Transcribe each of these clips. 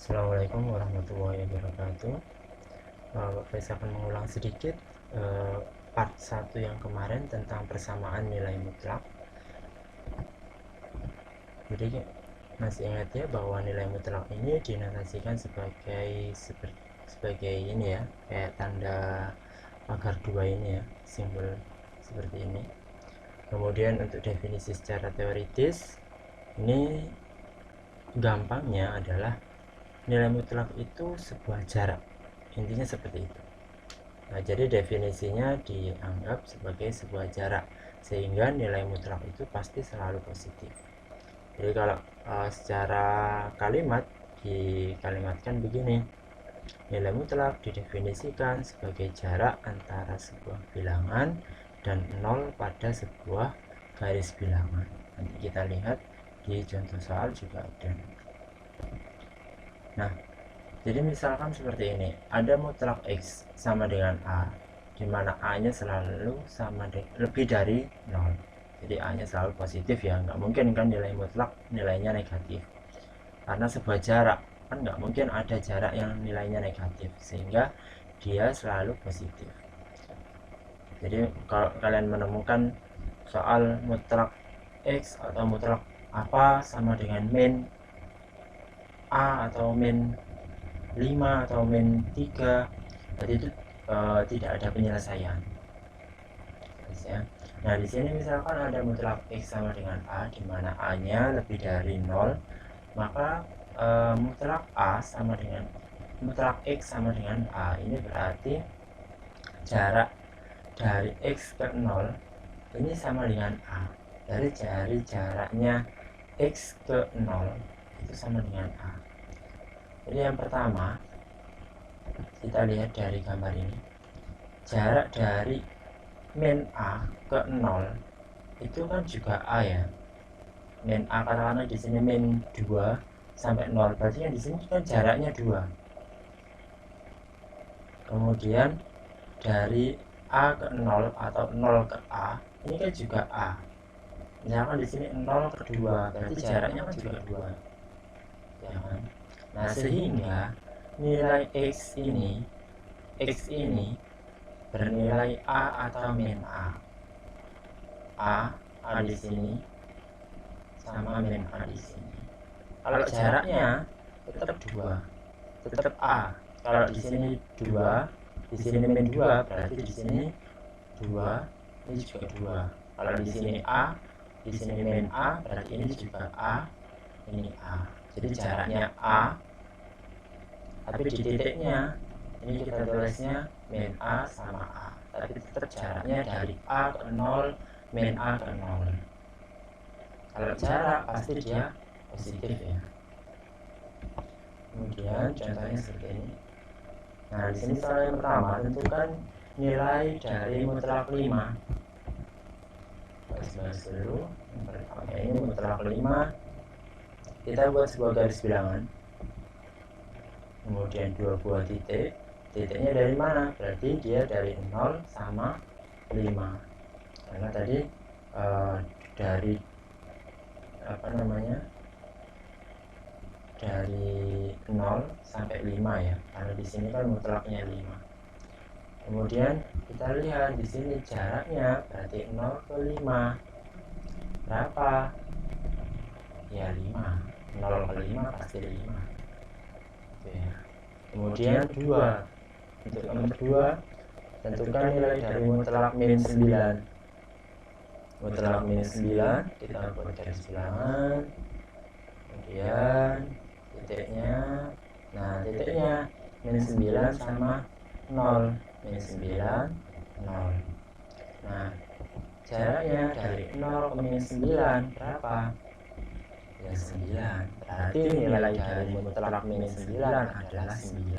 Assalamualaikum warahmatullahi wabarakatuh. Saya akan mengulang sedikit part 1 yang kemarin tentang persamaan nilai mutlak. Jadi masih ingat ya bahwa nilai mutlak ini dinotasikan sebagai ini ya, kayak tanda pagar dua ini ya, simbol seperti ini. Kemudian untuk definisi secara teoritis, ini gampangnya adalah nilai mutlak itu sebuah jarak, intinya seperti itu. Nah, jadi definisinya dianggap sebagai sebuah jarak, sehingga nilai mutlak itu pasti selalu positif. Jadi kalau secara kalimat dikalimatkan begini: nilai mutlak didefinisikan sebagai jarak antara sebuah bilangan dan 0 pada sebuah garis bilangan. Nanti kita lihat di contoh soal juga ada. Nah, jadi misalkan seperti ini, ada mutlak X sama dengan A, di mana A-nya selalu lebih dari 0. Jadi A-nya selalu positif ya, nggak mungkin kan nilai mutlak nilainya negatif. Karena sebuah jarak, kan nggak mungkin ada jarak yang nilainya negatif, sehingga dia selalu positif. Jadi kalau kalian menemukan soal mutlak X atau mutlak apa sama dengan min A atau min 5 atau min 3, berarti itu tidak ada penyelesaian ya. Nah, di sini misalkan ada mutlak X sama dengan A, di mana A-nya lebih dari 0, maka mutlak X sama dengan A ini berarti jarak dari X ke 0 ini sama dengan A. Dari jaraknya X ke 0 itu sama dengan A. Jadi yang pertama, kita lihat dari gambar ini, jarak dari min A ke 0 itu kan juga A ya. Min A katakanlah di sini min 2 sampai 0, berarti yang di sini kan jaraknya 2. Kemudian dari A ke 0 atau 0 ke A ini kan juga A. Misalkan di sini 0 ke 2, berarti jaraknya kan juga 2. Ya kan? Nah, sehingga nilai X ini bernilai A atau min A. A di sini sama min A di sini. Kalau jaraknya tetap 2, tetap A. Kalau di sini 2, di sini min 2, berarti di sini 2, ini juga 2. Kalau di sini A, di sini min A, berarti ini juga A, ini A. Jadi jaraknya A, tapi di titiknya ini kita tulisnya min A sama A, tapi tetap jaraknya dari A ke 0, min A ke 0. Kalau jarak pasti dia positif ya. Kemudian contohnya seperti ini. Nah, di sini soal yang pertama, tentukan nilai dari mutlak 5. Bahas dulu. Yang pertama ini mutlak 5. Kita buat sebuah garis bilangan. Kemudian 2 buah titik. Titiknya dari mana? Berarti dia dari 0 sama 5. Karena tadi dari dari 0 sampai 5 ya, karena di sini kan mutlaknya 5. Kemudian kita lihat di sini jaraknya berarti 0 ke 5 berapa ya? 5. 0 ke 5 pasti 5 ya. Kemudian 2, untuk nomor 2 tentukan nilai dari mutlak min 9. Mutlak min 9 kita buat garis bilangan, kemudian titiknya, nah titiknya min 9 sama 0, min 9 0. Nah, jaraknya dari 0 ke min 9 berapa ya? 9. Berarti nilai dari mutlak min 9 adalah 9.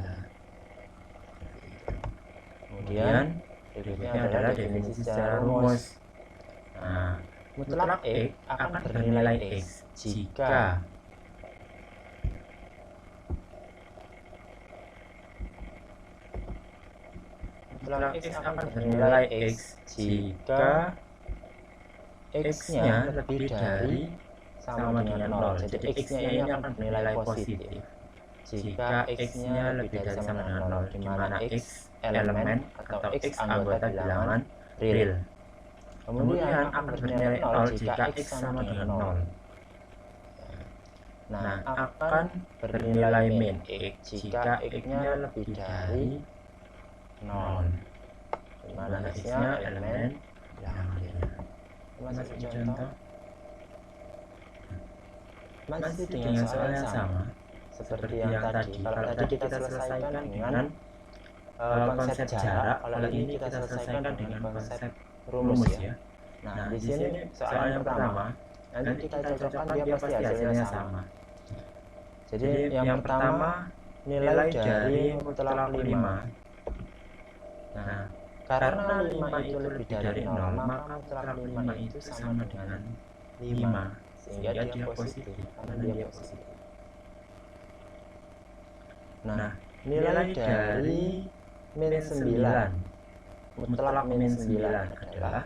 Kemudian berikutnya adalah definisi secara rumus. Nah, mutlak X akan bernilai X jika mutlak X akan bernilai X jika X-nya lebih dari sama dengan 0. Jadi X-nya ini akan bernilai positif. jika X-nya lebih dari sama dengan 0, di mana X elemen atau X anggota bilangan real. Kemudian akan bernilai 0 jika X sama dengan 0. Nah, akan bernilai min X jika X-nya lebih dari 0, di mana X-nya elemen bilangan real. Masih contoh? Masih dengan soal yang sama seperti yang tadi. Kalau tadi kita selesaikan dengan konsep jarak, kalau ini kita selesaikan dengan konsep rumus ya. Nah, di sini soal yang pertama, nanti kita cocokkan dia pasti hasilnya sama. Jadi yang pertama, nilai dari mutlak 5. Nah, karena 5 itu lebih dari 0, maka mutlak 5 itu sama dengan 5, sehingga dia positif, karena dia positif. Nah, nilai dari min 9, mutlak min 9 adalah,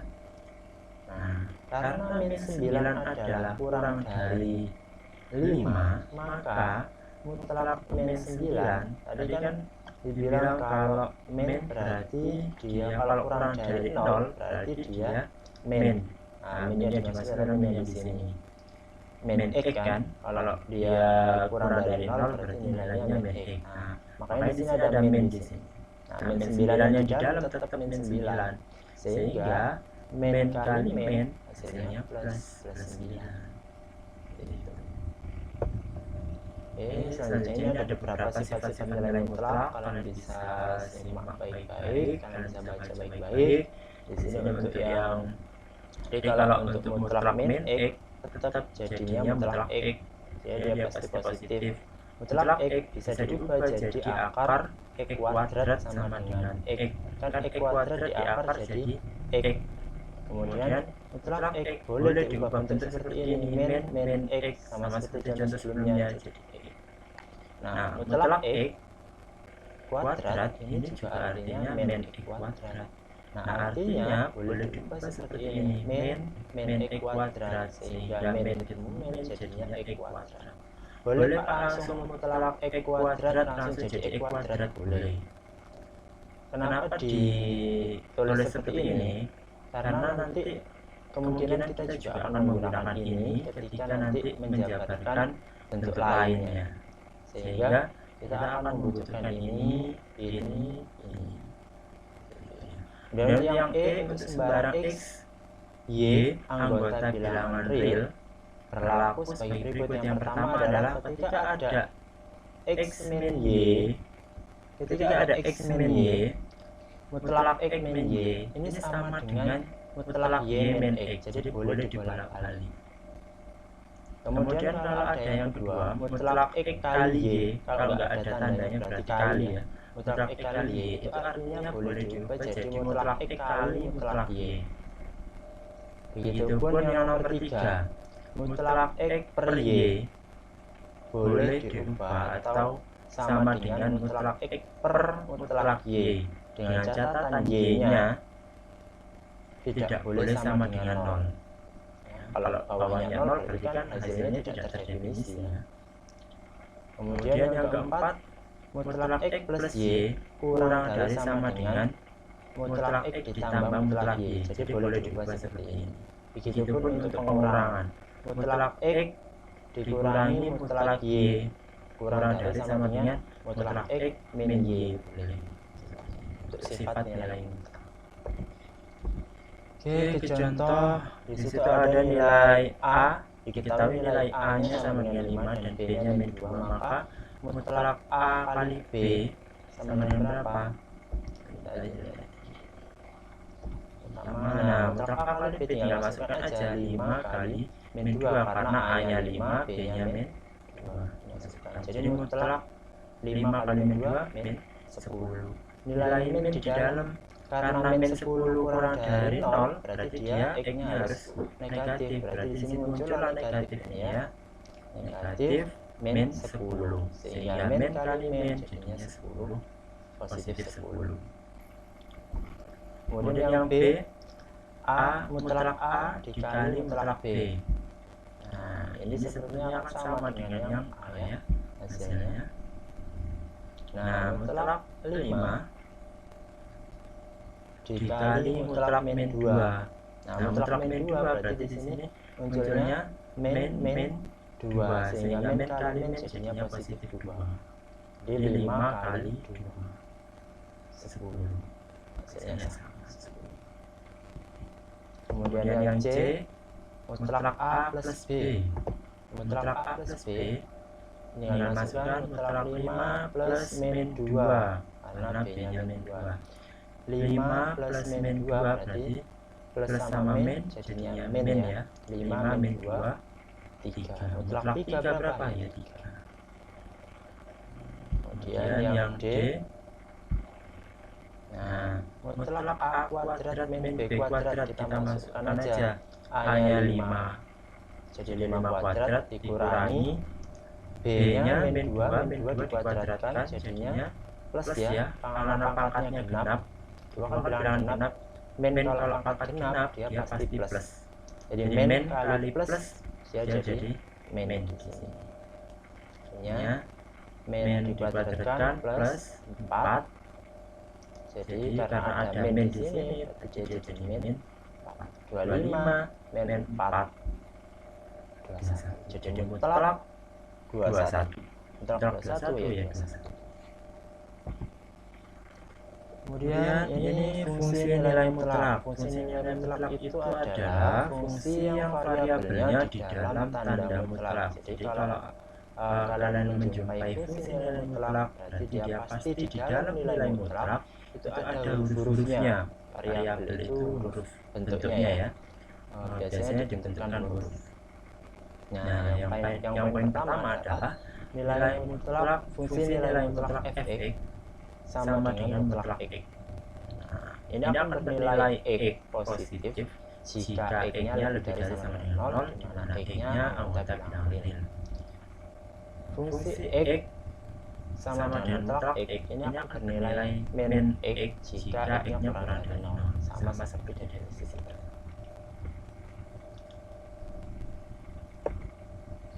nah, karena min 9 adalah kurang dari 5, maka mutlak min 9, tadi kan dibilang kalau min berarti dia, kalau kurang dari 0 berarti dia min. Nah, minnya dimasukkan min di sini. Min X kan, kalau dia kurang dari 0 berarti nilainya min X. Nah, makanya di sini ada min di sini. Nah, min 9-nya di dalam tetap min 9, sehingga min kali min hasilnya plus 9. Oke, selanjutnya ada beberapa sifat-sifat nilai mutlak. Kalian bisa simak baik-baik, kalian bisa baca baik-baik. Di sini untuk yang, jadi kalau untuk mutlak min X tetap jadinya mutlak X, jadi dia pasti positif. Mutlak X bisa diubah jadi akar X kuadrat sama dengan X, kan X kuadrat di akar jadi X. Kemudian mutlak X boleh diubah bentuk seperti ini, min X, sama seperti contoh sebelumnya jadi X. Nah, mutlak X kuadrat ini juga artinya min X kuadrat. Nah, artinya boleh diubah seperti ini, min X kuadrat, sehingga min ketemu min jadinya X kuadrat. Boleh Pak langsung mutlak X kuadrat langsung jadi X kuadrat, boleh. Kenapa ditulis seperti ini? Karena nanti kemungkinan kita juga akan menggunakan ini ketika nanti menjabarkan bentuk lainnya, sehingga kita akan membutuhkan ini. Dan yang E untuk sembarang X, Y anggota bilangan real berlaku sebagai berikut. Yang pertama adalah ketika ada X min Y, mutlak X min Y ini sama dengan mutlak Y min X, jadi boleh dibolak-balik. Kemudian kalau ada yang kedua, mutlak X kali Y, kalau nggak ada tandanya berarti kali ya. Mutlak X kali Y itu artinya boleh diubah jadi mutlak X kali mutlak Y. Begitupun yang nomor 3, mutlak X per Y boleh diubah atau sama dengan mutlak X per mutlak Y, dengan catatan Y-nya tidak boleh sama dengan 0. Kalau bawahnya 0 berarti kan hasilnya tidak terdefinisi ya. Kemudian yang keempat, mutlak X plus Y kurang dari sama dengan mutlak X ditambah mutlak Y, jadi boleh diubah seperti ini. Begitupun untuk pengurangan, mutlak X dikurangi mutlak Y kurang dari sama dengan mutlak X min Y, boleh. Untuk sifat nilai mutlak. Oke, contoh di situ ada nilai A, diketahui nilai A-nya sama dengan 5 dan B-nya min 2, maka mutlak A kali B sama dengan berapa? Kita lihat. Nah, mutlak A kali B tinggal masukkan aja 5 kali min 2, karena A-nya 5, B-nya min 2. Masukkan. Jadi mutlak 5 kali min 2 min 10. Nilai min di dalam, karena min 10 kurang dari 0 berarti dia X-nya harus negatif, berarti di sini muncullah negatifnya ya. Negatif min 10, sehingga min kali min jadinya 10, positif 10. Kemudian yang B, A mutlak A dikali mutlak B. Nah, ini sebetulnya akan sama dengan yang A ya hasilnya. Nah, mutlak 5 dikali mutlak min 2. Nah, mutlak min 2 berarti di sini munculnya min 2, sehingga min kali min jadinya positif 2. Jadi 5 kali 2 10. Hasilnya sama 10. Kemudian yang C, mutlak A plus B. Mutlak A plus B, tinggal masukkan mutlak 5 plus min 2, karena B-nya min 2. 5 plus min 2 berarti plus sama min jadinya min ya. 5 min 2 3. Mutlak 3 berapa ya? 3. Kemudian yang D, nah mutlak A kuadrat min B kuadrat kita masukkan aja A nya 5, jadi 5 kuadrat dikurangi B nya min 2 dikuadratkan jadinya plus ya, karena pangkatnya genap. Itu kan bilangan genap. Min kalau pangkat genap dia pasti plus. Jadi min kali plus dia jadi min di sini. Artinya min dikuadratkan plus 4. Jadi karena ada min di sini berarti jadi min 25 min 4 21. Jadi mutlak 21. Mutlak 21 ya 21. Kemudian ini fungsi nilai mutlak. Fungsi nilai mutlak itu adalah fungsi yang variabelnya di dalam tanda mutlak. Jadi kalau kalian menjumpai fungsi nilai mutlak, berarti dia pasti di dalam nilai mutlak itu ada huruf-hurufnya. Variabel itu huruf bentuknya ya. Biasanya ditentukan huruf. Nah, yang paling pertama adalah nilai mutlak. Fungsi nilai mutlak fx sama dengan mutlak x. Nah, ini akan bernilai x positif jika x-nya lebih dari sama dengan 0, di mana x-nya anggota bilang real. Fungsi x sama dengan mutlak x ini akan bernilai min x jika x-nya kurang dari 0, sama seperti dari sisi tadi.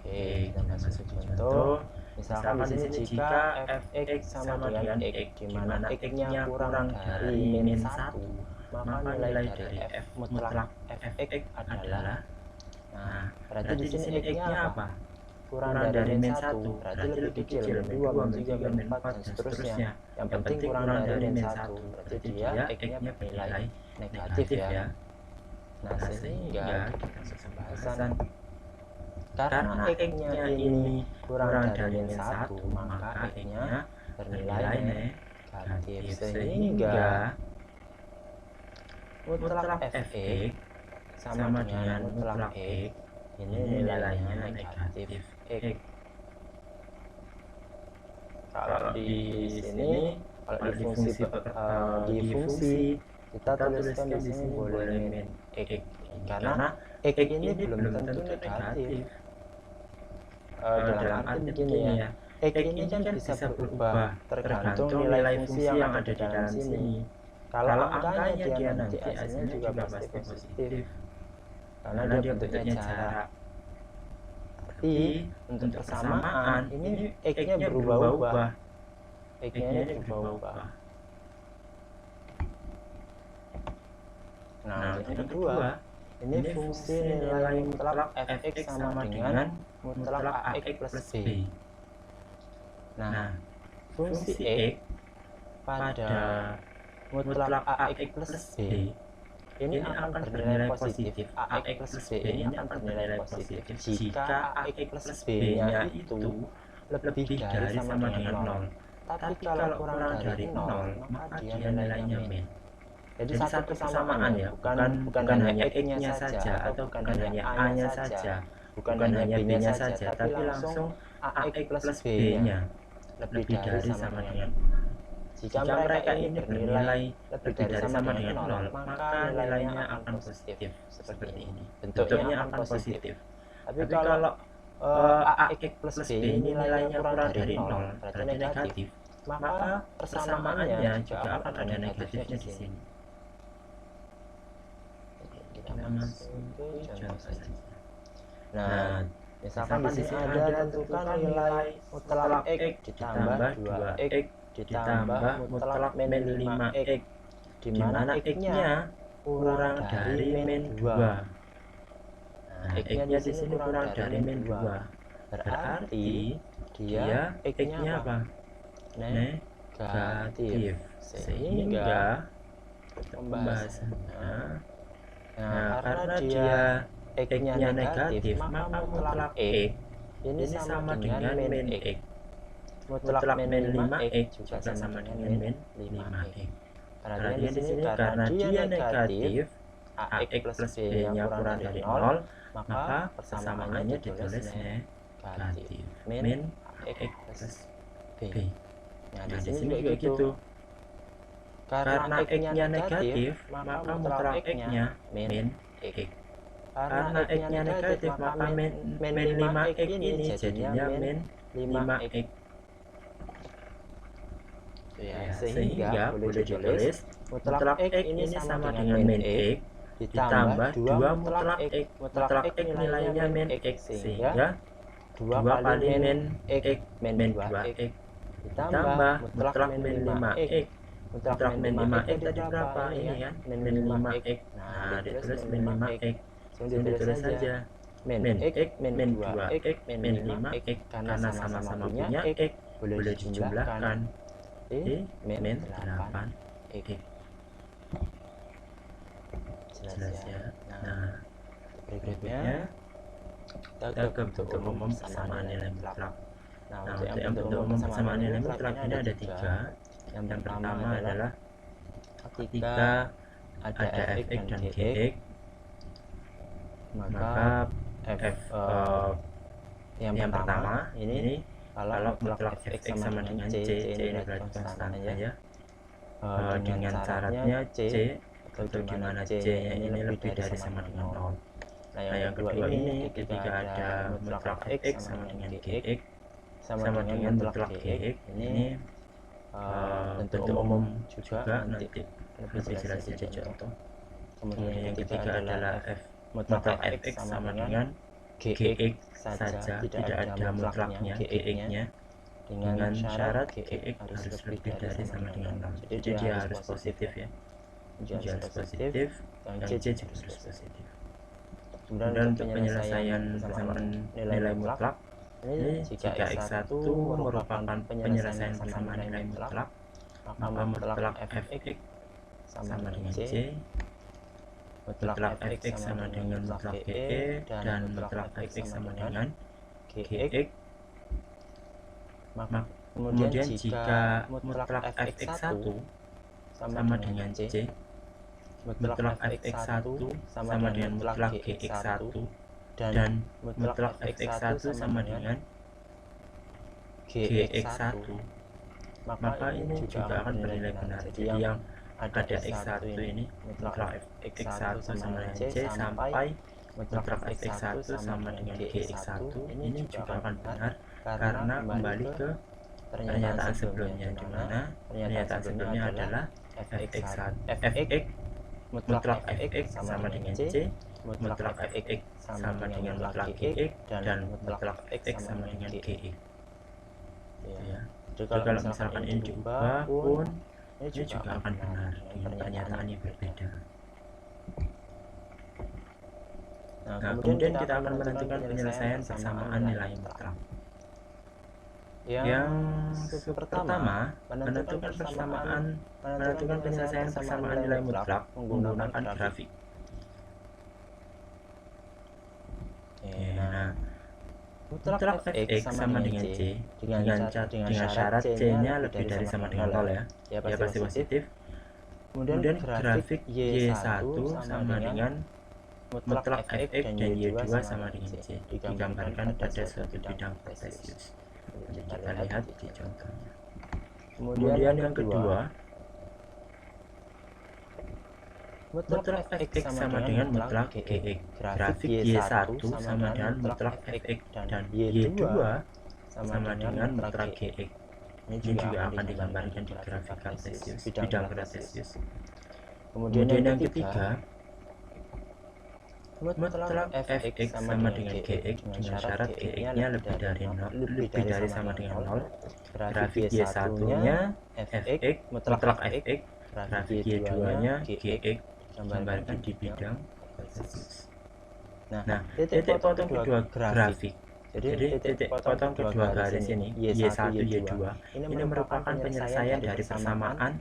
Oke, kita masuk contoh. Misalkan di sini jika fx sama dengan x, di mana x-nya kurang dari min 1, maka nilai dari f mutlak fx adalah, nah berarti di sini x-nya apa? Kurang dari min 1, berarti lebih kecil, min 2, min 3, min 4, dan seterusnya. Yang penting kurang dari min 1, berarti dia x-nya bernilai negatif ya. Nah, sehingga kita masuk pembahasan. Karena x-nya ini kurang dari min 1, maka x-nya bernilai negatif, sehingga mutlak fx sama dengan mutlak x ini nilainya negatif x. Kalau di sini, kalau di fungsi kita tuliskan di sini boleh min x, karena x ini belum tentu negatif. Dalam arti begini ya, x ini kan bisa berubah tergantung nilai fungsi yang ada di dalam sini. Kalau angkanya dia nanti hasilnya juga pasti positif, karena dia bentuknya jarak. Tapi untuk persamaan ini x-nya berubah-ubah, x-nya ini berubah-ubah. Nah, yang kedua, ini fungsi nilai mutlak fx sama dengan mutlak ax plus b. Nah, fungsi x pada mutlak ax plus b ini akan bernilai positif. Ax plus b ini akan bernilai positif jika ax plus b-nya itu lebih dari sama dengan 0. Tapi kalau kurang dari 0, maka dia nilainya min. Jadi satu persamaan ya, bukan hanya x-nya saja, atau bukan hanya a-nya saja, bukan hanya b-nya saja, tapi langsung ax plus b-nya lebih dari sama dengan 0. Jika mereka ini bernilai lebih dari sama dengan 0, maka nilainya akan positif seperti ini. Bentuknya akan positif. Tapi kalau ax plus b ini nilainya kurang dari 0, berarti negatif, maka persamaannya juga akan ada negatifnya di sini. Kita masuk ke contoh saja. Nah, misalkan di sini ada tentukan nilai mutlak x ditambah 2x ditambah mutlak min 5x, di mana x-nya kurang dari min 2. Nah, x-nya di sini kurang dari min 2. Berarti dia x-nya apa? Negatif. Sehingga pembahasannya, karena dia x-nya negatif, maka mutlak x ini sama dengan min x. Mutlak min 5x juga sama dengan min 5x. Perhatikan di sini, karena dia negatif, ax plus b-nya kurang dari 0, maka persamaannya ditulis negatif. Min ax plus b. Nah, di sini juga gitu. Karena x-nya negatif, maka mutlak x-nya min x. Karena x-nya negatif, maka min 5x ini jadinya min 5x. Ya, sehingga boleh ditulis mutlak x ini sama dengan min x ditambah 2 mutlak x. Mutlak x nilainya min x, sehingga 2 kali min x min 2x ditambah mutlak min 5x. Mutlak min 5x tadi berapa? Ini kan min 5x. Nah, ditulis min 5x. Ditulis saja min x min 2x min 5x, karena sama-sama punya x boleh dijumlahkan min 8x. Jelas ya. Nah, berikutnya kita ke bentuk umum persamaan nilai mutlak. Nah, untuk yang bentuk umum persamaan nilai mutlak ini ada 3. Yang pertama adalah ketika ada fx dan gx, maka yang pertama ini kalau mutlak fx sama dengan c ini berarti konstan ya, dengan syaratnya c atau dimana c nya ini lebih dari sama dengan 0. Nah, yang kedua ini ketika ada mutlak fx sama dengan gx sama dengan mutlak gx, ini bentuk umum juga, nanti lebih jelas di contoh. Kemudian yang ketiga adalah mutlak fx sama dengan gx saja, tidak ada mutlaknya gx-nya, dengan syarat gx harus lebih dari sama dengan 0. Jadi dia harus positif ya. Dia harus positif, yang c juga harus positif. Kemudian untuk penyelesaian persamaan nilai mutlak, ini jika x1 merupakan penyelesaian persamaan nilai mutlak, maka mutlak fx sama dengan c, mutlak fx sama dengan mutlak ge, dan mutlak fx sama dengan gx. Kemudian jika mutlak fx1 sama dengan c, mutlak fx1 sama dengan mutlak gx1, dan mutlak fx1 sama dengan gx1, maka ini juga akan bernilai benar. Jadi yang ada x1 ini mutlak fx1 sama dengan c sampai mutlak fx1 sama dengan gx1, ini juga akan benar, karena kembali ke pernyataan sebelumnya, di mana pernyataan sebelumnya adalah fx mutlak fx sama dengan c, mutlak fx sama dengan mutlak gx, dan mutlak fx sama dengan gx. Ya. Jadi kalau misalkan ini diubah pun ini juga akan benar dengan pernyataan yang berbeda. Nah, kemudian kita akan menentukan penyelesaian persamaan nilai mutlak. Yang pertama, menentukan penyelesaian persamaan nilai mutlak menggunakan grafik. Nah, mutlak fx sama dengan c dengan syarat c-nya lebih dari sama dengan 0 ya. Ya pasti positif. Kemudian grafik y1 sama dengan mutlak fx dan y2 sama dengan c digambarkan pada suatu bidang kartesius. Kita lihat di contohnya. Kemudian yang kedua, mutlak fx sama dengan mutlak gx. Grafik y1 sama dengan mutlak fx dan y2 sama dengan mutlak gx. Ini juga akan digambarkan di grafik kartesius, bidang kartesius. Kemudian yang ketiga, mutlak fx sama dengan gx dengan syarat gx-nya lebih dari sama dengan 0, grafik Y1-nya fx mutlak fx, grafik Y2-nya gx gambarkan di bidang Kartesius. Nah, titik potong kedua grafik. Jadi titik potong kedua garis ini Y1 Y2 ini merupakan penyelesaian dari persamaan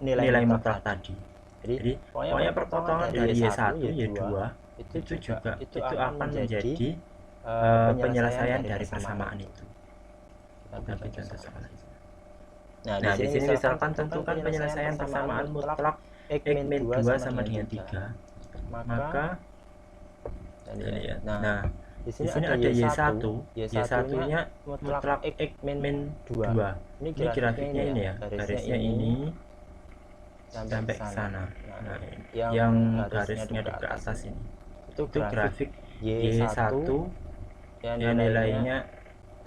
nilai mutlak tadi. Jadi pokoknya perpotongan dari Y1 Y2 itu akan menjadi penyelesaian dari persamaan itu. Kita bikin contoh soal itu. Nah, di sini misalkan tentukan penyelesaian persamaan mutlak x-min 2 sama dengan 3. Maka nah, di sini ada Y1, Y1-nya mutlak x-min 2. Ini grafiknya ini ya, garisnya ini sampai ke sana. Nah, yang garisnya di ke atas ini itu grafik Y1 yang nilainya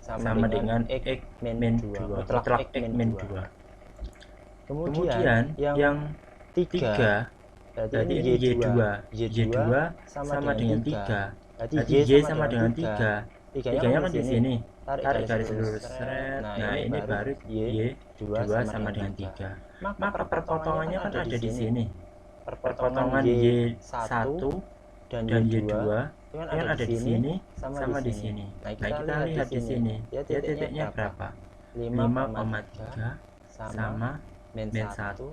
sama dengan x-2, mutlak x-2. Kemudian yang 3 berarti ini Y2 sama dengan 3. Berarti Y sama dengan 3. 3-nya kan di sini. Tarik garis lurus. Nah, ini baru Y2 sama dengan 3. Maka perpotongannya kan ada di sini. Perpotongan Y1 dan Y2 kan ada di sini sama di sini. Nah, kita lihat di sini. Dia titiknya berapa? 5,3 sama min 1,3.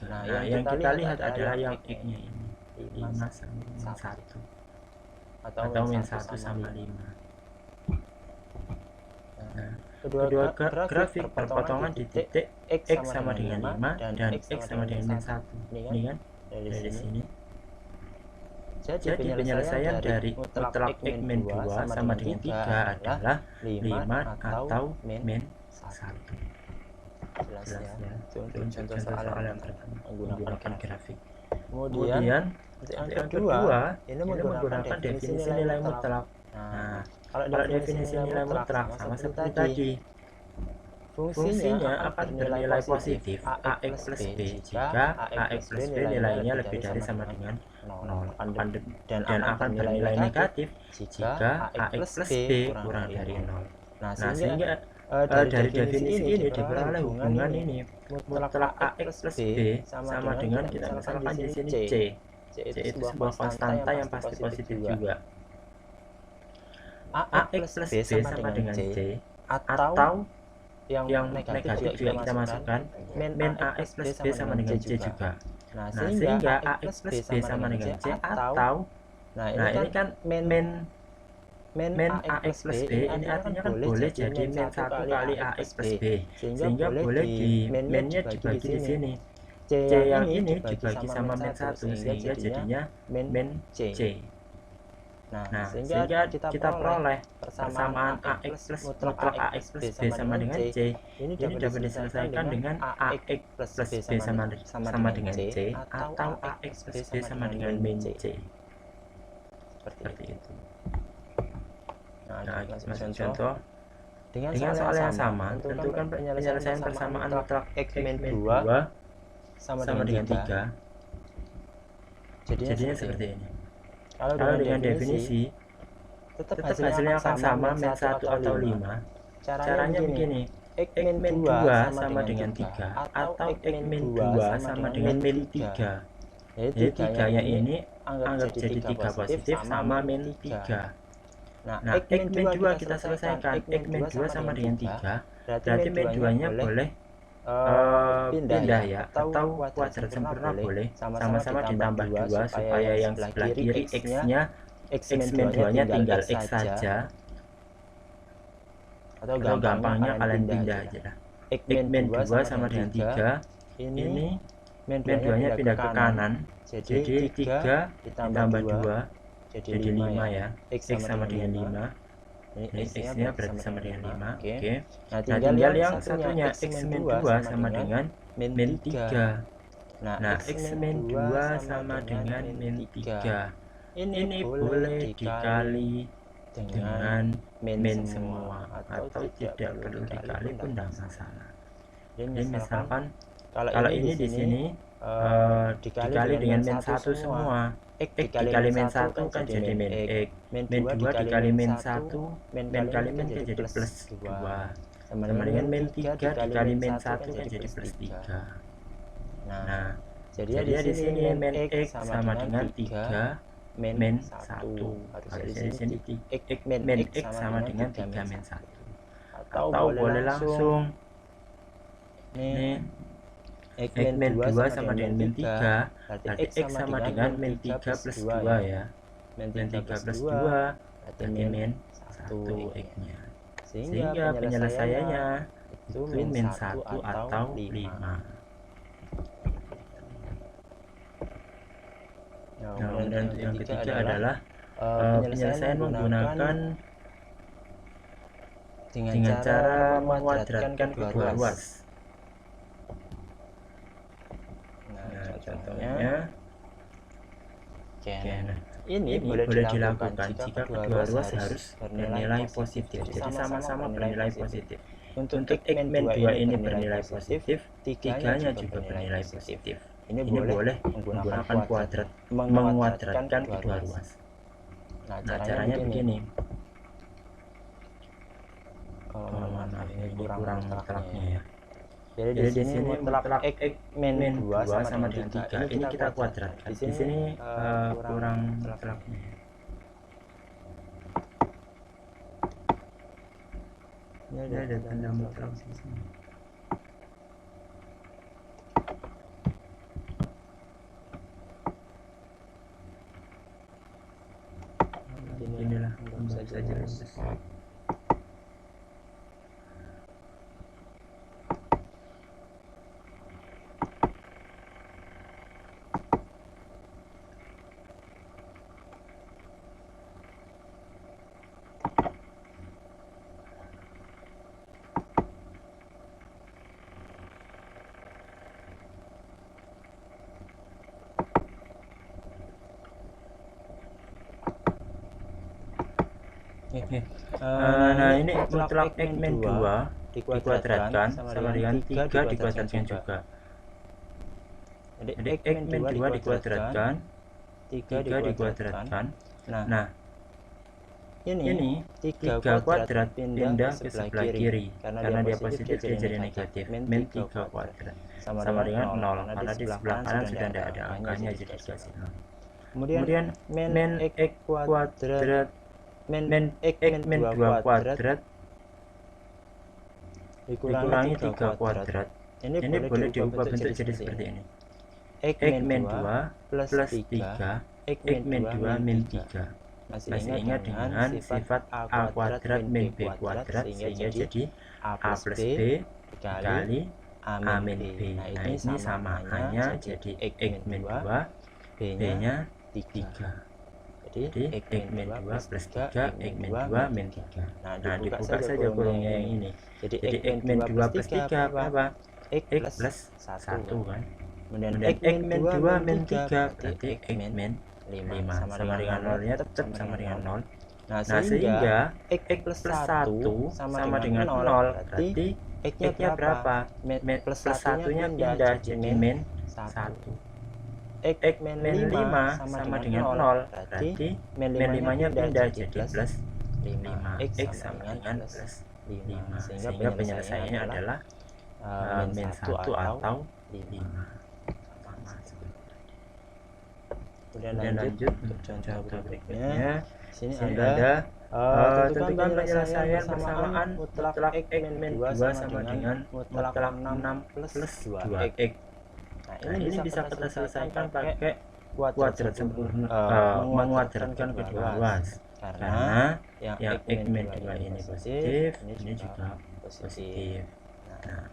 Nah, yang kita lihat adalah yang x-nya ini 5 sama min 1 atau min 1 sama 5. Nah, kedua grafik perpotongan di titik x sama dengan 5 dan x sama dengan min 1. Ini kan dari sini. Jadi penyelesaian dari mutlak x min 2 sama dengan 3 adalah 5 atau min 1. Jelas ya. Untuk contoh soal yang pertama menggunakan grafik. Kemudian yang kedua ini menggunakan definisi nilai mutlak. Nah, kalau definisi nilai mutlak sama seperti tadi, fungsinya akan bernilai positif ax plus b jika ax plus b nilainya lebih dari sama dengan 0, dan akan bernilai negatif jika ax plus b kurang dari 0. Nah, sehingga dari definisi ini diperoleh hubungan ini mutlak ax plus b sama dengan, kita misalkan di sini c itu sebuah konstanta yang pasti positif juga. Ax plus b sama dengan c, atau yang negatif juga kita masukkan min ax plus b sama dengan c juga. Nah, sehingga ax plus b sama dengan c atau ini kan min ax plus b ini artinya kan boleh jadi min 1 kali ax plus b, sehingga boleh di minnya dibagi di sini. C yang ini dibagi sama min 1 sehingga jadinya min c. Nah, sehingga kita peroleh persamaan ax plus mutlak ax plus b sama dengan c ini dapat diselesaikan dengan ax plus b sama dengan c atau ax plus b sama dengan min c. Seperti itu. Nah, contoh dengan soal yang sama, tentukan penyelesaian persamaan mutlak x min 2 sama dengan 3. Jadinya seperti ini. Kalau dengan definisi tetap hasilnya akan sama min 1 atau 5. Caranya begini, x min 2 sama dengan 3 atau x min 2 sama dengan min 3. Jadi 3-nya ini anggap jadi 3 positif sama min 3. Nah, x min 2 kita selesaikan. X min 2 sama dengan 3, berarti min 2-nya boleh pindah ya, atau kuadrat sempurna boleh sama-sama ditambah 2 supaya yang sebelah kiri x-nya x min 2-nya tinggal x saja, atau gampangnya kalian pindah aja lah. X min 2 sama dengan 3, ini min 2-nya pindah ke kanan, jadi 3 ditambah 2 jadi 5 ya. X sama dengan 5. Ini x-nya berarti sama dengan 5. Oke. Nah, tinggal yang satunya x min 2 sama dengan min 3. Nah, x min 2 sama dengan min 3. Ini boleh dikali dengan min semua, atau tidak perlu dikali pun tidak masalah. Jadi misalkan kalau ini di sini dikali dengan min 1 semua, X dikali min 1 kan jadi min X, min 2 dikali min 1, min kali min kan jadi plus 2, sama dengan min 3 dikali min 1 kan jadi plus 3. Nah, jadi di sini min X sama dengan 3 min 1. Harusnya di sini min X sama dengan 3 min 1. Atau boleh langsung nih X min 2 sama dengan min 3, berarti X sama dengan min 3 plus 2 ya. Min 3 plus 2 berarti min 1 X nya. Sehingga penyelesaiannya itu min 1 atau 5. Nah, dan yang ketiga adalah penyelesaian menggunakan dengan cara menguadratkan kedua ruas. Nah, contohnya nah, ini boleh dilakukan jika kedua ruas harus bernilai positif. Jadi sama-sama bernilai positif. Untuk X min 2 ini bernilai positif, 3-nya juga bernilai positif. Ini boleh menggunakan kuadrat, menguadratkan kedua ruas. Nah, caranya begini. Maaf, ini kurang mutlaknya ya. Jadi di sini mutlak X min 2 sama dengan 3. Ini kita kuadratkan. Di sini kurang mutlaknya. Ini ada tanda mutlak di sini. Inilah bisa jelas. Nah, ini mutlak X min 2 dikuadratkan sama dengan 3 dikuadratkan juga. Jadi X min 2 dikuadratkan, 3 dikuadratkan. Nah, ini 3 kuadrat pindah ke sebelah kiri. Karena dia positif dia jadi negatif. Min 3 kuadrat sama dengan 0. Karena di sebelah kanan sudah tidak ada angkanya, jadi dikasih 0. Kemudian min X kuadrat min X min 2 kuadrat dikurangi 3 kuadrat. Ini boleh diubah bentuk jadi seperti ini. X min 2 plus 3 X min 2 min 3. Masih ingat dengan sifat A kuadrat min B kuadrat, sehingga jadi A plus B dikali A min B. Nah, ini samanya jadi X min 2 B nya 3. Jadi X min 2 plus 3 X min 2 min 3. Nah, dibuka saja kurungnya yang ini. Jadi X min 2 plus 3 apa? X plus 1 kan. Kemudian X min 2 min 3 berarti X min 5. Sama dengan 0-nya tetap sama dengan 0. Nah, sehingga X plus 1 sama dengan 0 berarti X-nya berapa? Plus 1-nya pindah jadi min 1. X min 5 sama dengan 0 berarti min 5-nya pindah jadi plus 5. X sama dengan plus 5. Sehingga penyelesaiannya adalah min 1 atau 5. Kemudian lanjut untuk contoh berikutnya. Sini ada tentukan penyelesaian persamaan mutlak X min 2 sama dengan mutlak 6 plus 2X. Nah, ini bisa kita selesaikan pakai kuadrat sempurna, menguadratkan kedua ruas. Karena yang X min 2 ini positif, ini juga positif. Nah,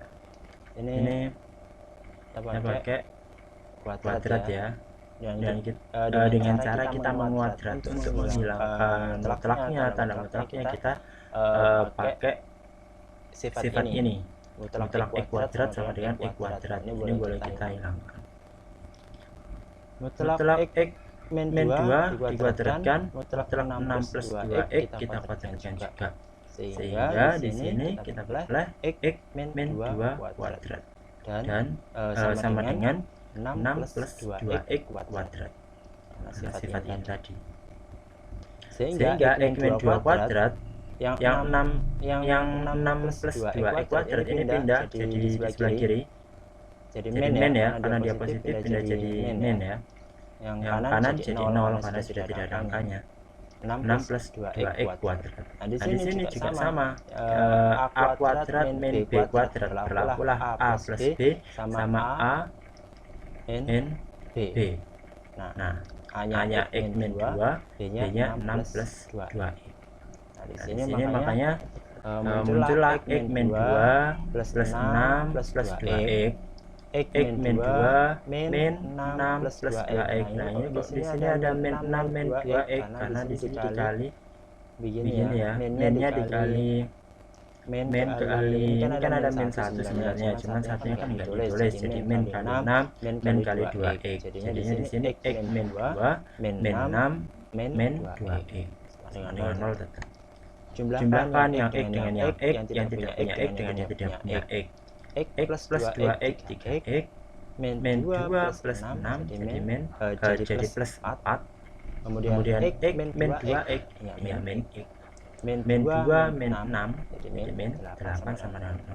ini kita pakai kuadrat ya. Dan dengan cara kita menguadrat untuk menghilangkan mutlaknya, tanda mutlaknya kita pakai sifat ini. Mutlak X kuadrat sama dengan X kuadrat. Ini boleh kita hilangkan. Mutlak X min 2 dikuadratkan, mutlak 6 plus 2X kita kuadratkan juga. Sehingga di sini kita boleh X min 2 kuadrat. Dan sama dengan 6 plus 2X kuadrat. karena sifat ini tadi. Sehingga X min 2 kuadrat yang 6 plus 2 kuadrat ini pindah jadi di sebelah kiri. Jadi min ya, karena dia positif pindah jadi min ya. Yang kanan jadi 0 karena sudah tidak ada angkanya. 6 plus 2x kuadrat. Nah, di sini juga sama. A kuadrat min b kuadrat, berlakulah a plus b sama a min b. Nah, A-nya x min 2, b-nya 6 plus 2x. Nah, di sini makanya muncullah x min 2 plus 6 plus 2x. X min 2 min 6 plus 2x. Nah, ini di sini ada min 6 min 2x karena di sini dikali begini ya. Minnya dikali min kali, ini kan ada min 1 sebenarnya, cuman satunya kan enggak ditulis, jadi min kali 6 min kali 2x. Jadinya di sini x min 2 min 6 min 2x dengan 0 tetap. Jumlahkan yang x dengan yang x, yang tidak punya x dengan yang tidak punya x. X plus 2x 3x min 2 plus 6 jadi min jadi plus 4. Kemudian x min 2x ya min x. Min 2 min 6 jadi min 8 sama dengan 0.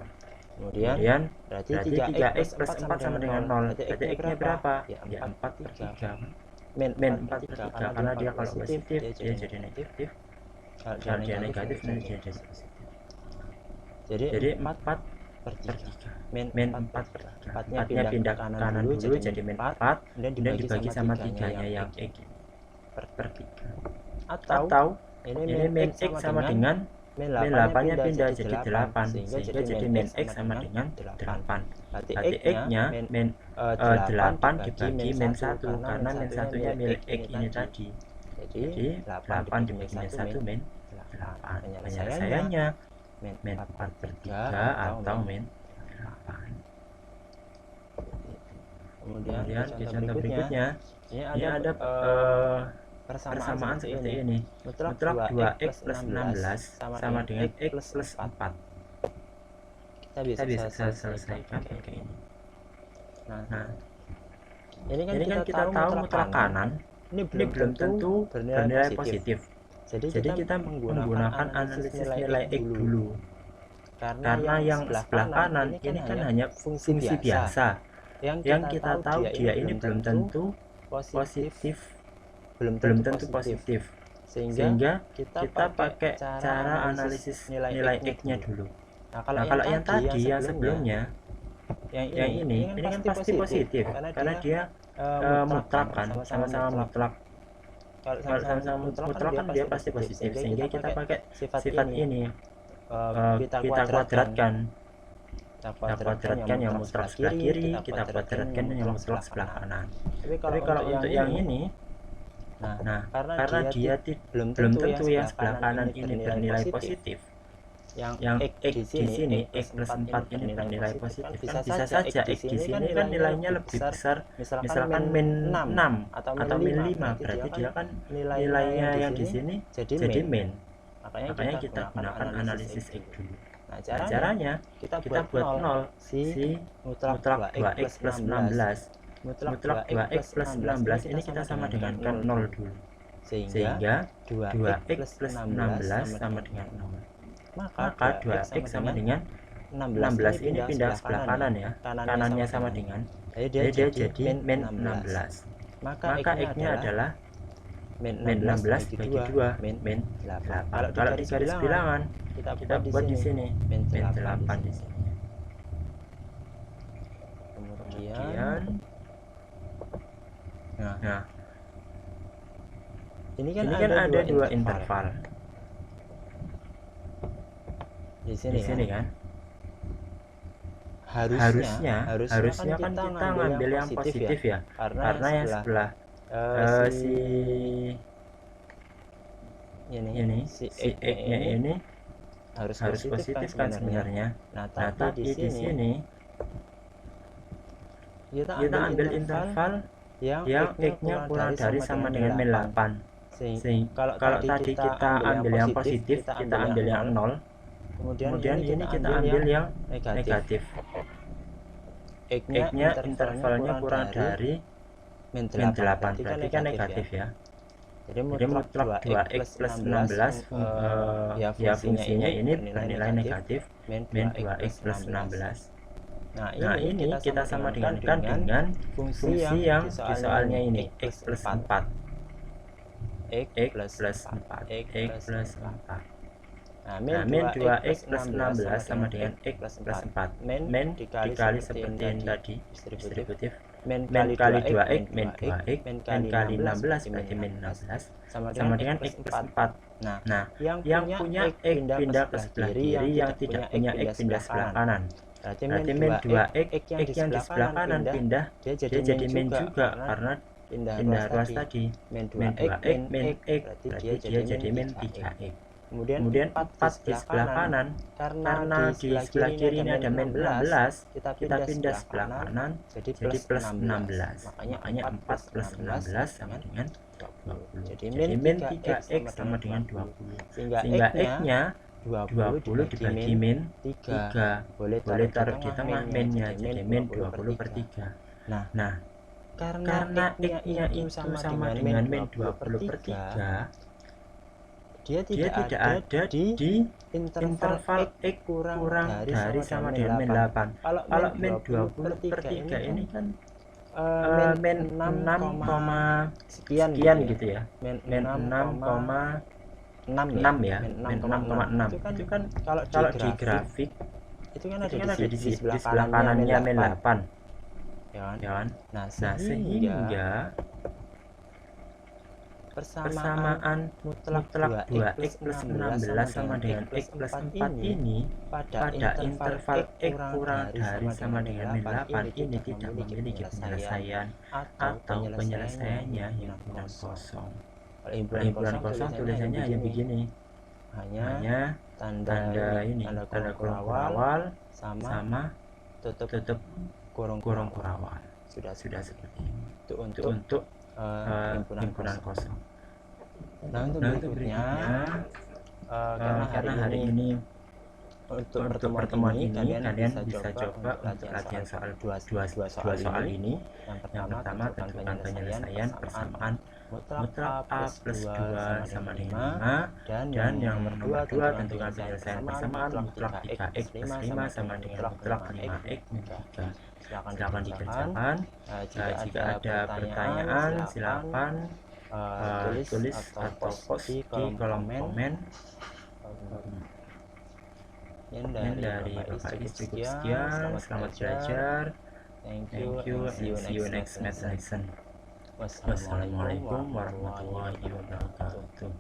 Kemudian berarti 3x plus 4 sama dengan 0. Berarti x-nya berapa? Ya 4 per 3. Min 4 per 3 karena dia kalau positif dia jadi negatif. Kalau dia negatif nanti dia jadi positif. Jadi 4 per 3. Min 4 per 3. 4-nya pindah ke kanan dulu jadi min 4 dan dibagi sama 3-nya yang x per 3. Atau ini min x sama dengan min 8-nya pindah jadi 8 sehingga jadi min x sama dengan 8. Berarti x-nya min 8 dibagi min 1 karena min 1-nya milik x ini tadi. Jadi 8 dibagi min 1 min 8. Penyelesaiannya min 4 per 3 atau min 8. Kemudian di contoh berikutnya ini ada persamaan seperti ini. Mutlak 2x plus 16 sama dengan x plus 4. Kita bisa selesaikan pakai ini. Nah, ini kan kita tahu mutlak kanan ini belum tentu bernilai positif. Jadi kita menggunakan analisis nilai x dulu. Karena yang sebelah kanan ini kan hanya fungsi biasa. Yang kita tahu dia ini belum tentu positif. Belum tentu positif. Sehingga kita pakai cara analisis nilai x-nya dulu. Nah, kalau yang tadi yang sebelumnya yang ini kan pasti positif karena dia mutlak kan, sama-sama mutlak. Kalau sama-sama mutlak kan dia pasti positif, sehingga kita pakai sifat ini kita kuadratkan yang mutlak sebelah kiri, kita kuadratkan yang mutlak sebelah kanan. Tapi kalau untuk yang ini karena dia belum tentu yang sebelah kanan ini bernilai positif, yang x di sini x plus 4 ini bernilai positif, bisa saja x di sini kan nilainya lebih besar, misalkan min 6 atau min 5, berarti dia kan nilainya yang di sini jadi min. Makanya kita gunakan analisis x dulu. Nah, caranya kita buat 0 si mutlak 2x plus 16. Mutlak 2x plus 16 ini kita sama dengan 0 dulu, sehingga 2x plus 16 sama dengan 0. Maka 2x sama dengan 16 ini pindah ke sebelah kanan ya, kanannya sama dengan, jadi dia jadi min 16. Maka x-nya adalah min 16 bagi 2 min 8. Kalau di garis bilangan kita buat di sini min 8 di sini. Kemudian nah ini kan ada dua interval di sini kan. Harusnya kan kita ngambil yang positif ya, karena yang sebelah si x-nya ini harus positif kan sebenarnya. Nah, tapi di sini kita ambil interval yang x-nya kurang dari sama dengan min 8. Sehingga kalau tadi kita ambil yang positif, kita ambil yang 0. Kemudian ini kita ambil yang negatif. X-nya intervalnya kurang dari min 8 berarti kan negatif ya. Jadi mutlak 2x plus 16 ya fungsinya ini bernilai negatif min 2x plus 16. Nah ini kita samakan dengan fungsi yang di soalnya ini x plus 4. X plus 4. Nah, min 2x plus 16 sama dengan x plus 4. Min dikali seperti yang tadi distributif. Min kali 2x, min 2x, min kali 16 berarti min 16 sama dengan x plus 4. Nah, yang punya x pindah ke sebelah kiri, yang tidak punya x pindah sebelah kanan. Berarti min 2x, x yang di sebelah kanan pindah, dia jadi min juga karena pindah ruas tadi. Min 2x, min x, berarti dia jadi min 3x. Kemudian 4 di sebelah kanan, karena di sebelah kiri ini ada min 16, kita pindah sebelah kanan jadi plus 16. Makanya 4 plus 16 sama dengan 20. Jadi min 3x sama dengan 20. Sehingga x-nya 20 dibagi min 3. Boleh taruh di tengah minnya, jadi min 20 per 3. Nah, karena x-nya itu sama dengan min 20 per 3, dia tidak ada di interval x kurang dari sama dengan min 8. Kalau min 20 per 3 ini kan min 6, sekian gitu ya. Min 6,6 ya. Min 6,6. Itu kan kalau di grafik itu kan ada di sebelah kanannya min 8. Ya kan? Nah, sehingga persamaan mutlak 2x plus 16 sama dengan x plus 4 ini pada interval x kurang dari sama dengan min 8 ini tidak memiliki penyelesaian atau penyelesaiannya himpunan kosong. Himpunan kosong tulisannya hanya begini, hanya tanda kurung awal sama tutup kurung awal. Sudah seperti ini. Itu untuk himpunan kosong. Nah untuk berikutnya karena hari ini untuk pertemuan ini kalian bisa coba untuk latihan soal dua soal ini. Yang pertama tentukan penyelesaian persamaan mutlak A plus 2 sama dengan 5, dan yang nomor 2 tentukan penyelesaian persamaan mutlak 3x plus 5 sama dengan mutlak 5x min 3. Silakan dikerjakan. Jika ada pertanyaan silakan tulis atau post di kolom komen. Dari Bapak Ibu cukup sekian. Selamat belajar. Thank you and see you next lesson. Wassalamualaikum warahmatullahi wabarakatuh.